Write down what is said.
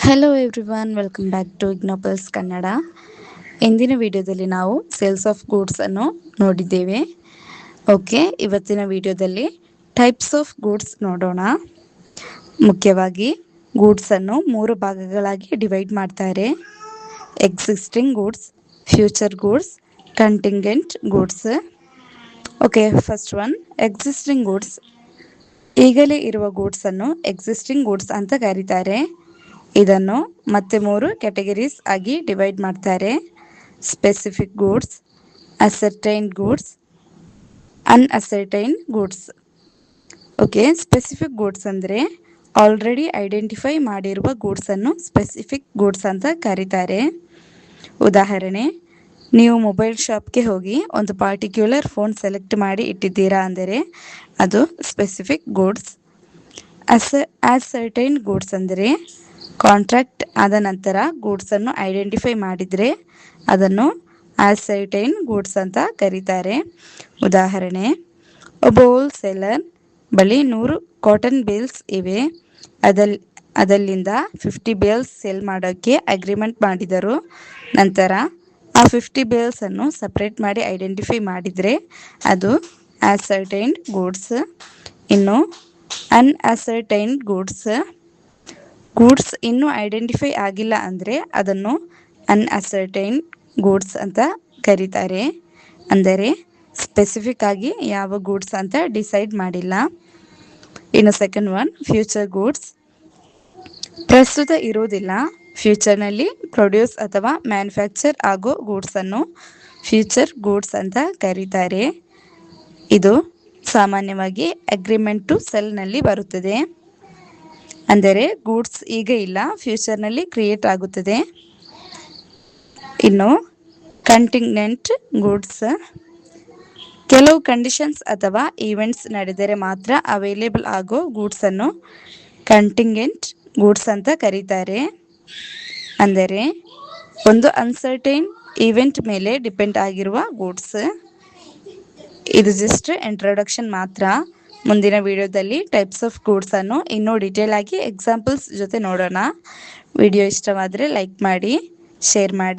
Hello everyone, welcome back to ಇಗ್ನೋಪಲ್ಸ್ ಕನ್ನಡ. ಇಂದಿನ ವಿಡಿಯೋದಲ್ಲಿ ನಾವು ಸೇಲ್ಸ್ ಆಫ್ ಗೂಡ್ಸ್ ಅನ್ನು ನೋಡಿದ್ದೇವೆ. ಓಕೆ, ಇವತ್ತಿನ ವಿಡಿಯೋದಲ್ಲಿ ಟೈಪ್ಸ್ ಆಫ್ ಗೂಡ್ಸ್ ನೋಡೋಣ. ಮುಖ್ಯವಾಗಿ ಗೂಡ್ಸ್ ಅನ್ನು 3 ಭಾಗಗಳಾಗಿ ಡಿವೈಡ್ ಮಾಡ್ತಾರೆ: existing goods, future goods, contingent goods. Okay, first one existing goods. ಈಗಲೇ ಇರುವ ಗೂಡ್ಸ್ ಅನ್ನು ಎಕ್ಸಿಸ್ಟಿಂಗ್ ಗೂಡ್ಸ್ ಅಂತ ಕರೀತಾರೆ. ಇದನ್ನು ಮತ್ತೆ 3 ಕ್ಯಾಟಗರೀಸ್ ಆಗಿ ಡಿವೈಡ್ ಮಾಡ್ತಾರೆ: specific goods, ascertained goods, unascertained goods. Okay, specific goods ಅಂದರೆ ಆಲ್ರೆಡಿ ಐಡೆಂಟಿಫೈ ಮಾಡಿರುವ ಗೂಡ್ಸ್ ಅನ್ನು ಸ್ಪೆಸಿಫಿಕ್ ಗೂಡ್ಸ್ ಅಂತ ಕರೀತಾರೆ. ಉದಾಹರಣೆ, ನೀವು ಮೊಬೈಲ್ ಶಾಪ್ಗೆ ಹೋಗಿ ಒಂದು ಪಾರ್ಟಿಕ್ಯುಲರ್ ಫೋನ್ ಸೆಲೆಕ್ಟ್ ಮಾಡಿ ಇಟ್ಟಿದ್ದೀರಾ ಅಂದರೆ ಅದು ಸ್ಪೆಸಿಫಿಕ್ ಗೂಡ್ಸ್. ಅಸರ್ಟೈನ್ಡ್ ಗೂಡ್ಸ್ ಅಂದರೆ ಕಾಂಟ್ರಾಕ್ಟ್ ಆದ ನಂತರ ಗೂಡ್ಸ್ ಅನ್ನು ಐಡೆಂಟಿಫೈ ಮಾಡಿದರೆ ಅದನ್ನು ಅಸರ್ಟೈನ್ಡ್ ಗೂಡ್ಸ್ ಅಂತ ಕರೀತಾರೆ. ಉದಾಹರಣೆ, ಒಬ್ಬ ಹೋಲ್ಸೇಲರ್ ಬಳಿ 100 ಕಾಟನ್ ಬೇಲ್ಸ್ ಇವೆ. ಅದರಿಂದ 50 ಬೇಲ್ಸ್ ಸೇಲ್ ಮಾಡೋಕ್ಕೆ ಅಗ್ರಿಮೆಂಟ್ ಮಾಡಿದರು. ನಂತರ ಆ 50 ಬೇಲ್ಸ್ ಅನ್ನು ಸಪ್ರೇಟ್ ಮಾಡಿ ಐಡೆಂಟಿಫೈ ಮಾಡಿದರೆ ಅದು ಅಸರ್ಟೈನ್ಡ್ ಗೂಡ್ಸ್. ಇನ್ನು ಅನ್ಅಸರ್ಟೈನ್ಡ್ ಗೂಡ್ಸ್ ಇನ್ನೂ ಐಡೆಂಟಿಫೈ ಆಗಿಲ್ಲ ಅಂದರೆ ಅದನ್ನು ಅನ್ಅಸರ್ಟೈನ್ಡ್ ಗೂಡ್ಸ್ ಅಂತ ಕರೀತಾರೆ. ಅಂದರೆ ಸ್ಪೆಸಿಫಿಕ್ ಆಗಿ ಯಾವ ಗೂಡ್ಸ್ ಅಂತ ಡಿಸೈಡ್ ಮಾಡಿಲ್ಲ. ಇನ್ನು ಸೆಕೆಂಡ್ ಒನ್ ಫ್ಯೂಚರ್ ಗೂಡ್ಸ್. ಪ್ರಸ್ತುತ ಇರುವುದಿಲ್ಲ, ಫ್ಯೂಚರ್ನಲ್ಲಿ ಪ್ರೊಡ್ಯೂಸ್ ಅಥವಾ ಮ್ಯಾನುಫ್ಯಾಕ್ಚರ್ ಆಗೋ ಗೂಡ್ಸ್ ಅನ್ನು ಫ್ಯೂಚರ್ ಗೂಡ್ಸ್ ಅಂತ ಕರೀತಾರೆ. ಇದು ಸಾಮಾನ್ಯವಾಗಿ ಅಗ್ರಿಮೆಂಟ್ ಟು ಸೆಲ್ನಲ್ಲಿ ಬರುತ್ತದೆ. ಅಂದರೆ ಗೂಡ್ಸ್ ಈಗ ಇಲ್ಲ, ಫ್ಯೂಚರ್ನಲ್ಲಿ ಕ್ರಿಯೇಟ್ ಆಗುತ್ತದೆ. ಇನ್ನು ಕಂಟಿಂಗೆಂಟ್ ಗೂಡ್ಸ್. ಕೆಲವು ಕಂಡೀಷನ್ಸ್ ಅಥವಾ ಈವೆಂಟ್ಸ್ ನಡೆದರೆ ಮಾತ್ರ ಅವೈಲೇಬಲ್ ಆಗೋ ಗೂಡ್ಸ್ ಅನ್ನು ಕಂಟಿಂಗೆಂಟ್ ಗೂಡ್ಸ್ ಅಂತ ಕರೀತಾರೆ. ಅಂದರೆ ಒಂದು ಅನ್ಸರ್ಟೈನ್ ಈವೆಂಟ್ ಮೇಲೆ ಡಿಪೆಂಡ್ ಆಗಿರುವ ಗೂಡ್ಸ್. ಇದು ಜಸ್ಟ್ ಇಂಟ್ರೊಡಕ್ಷನ್ ಮಾತ್ರ. ಮುಂದಿನ ವಿಡಿಯೋದಲ್ಲಿ ಟೈಪ್ಸ್ ಆಫ್ ಗೂಡ್ಸ್ ಅನ್ನು ಇನ್ನೂ ಡೀಟೇಲ್ ಆಗಿ ಎಕ್ಸಾಂಪಲ್ಸ್ ಜೊತೆ ನೋಡೋಣ. ವಿಡಿಯೋ ಇಷ್ಟವಾದರೆ ಲೈಕ್ ಮಾಡಿ, ಶೇರ್ ಮಾಡಿ.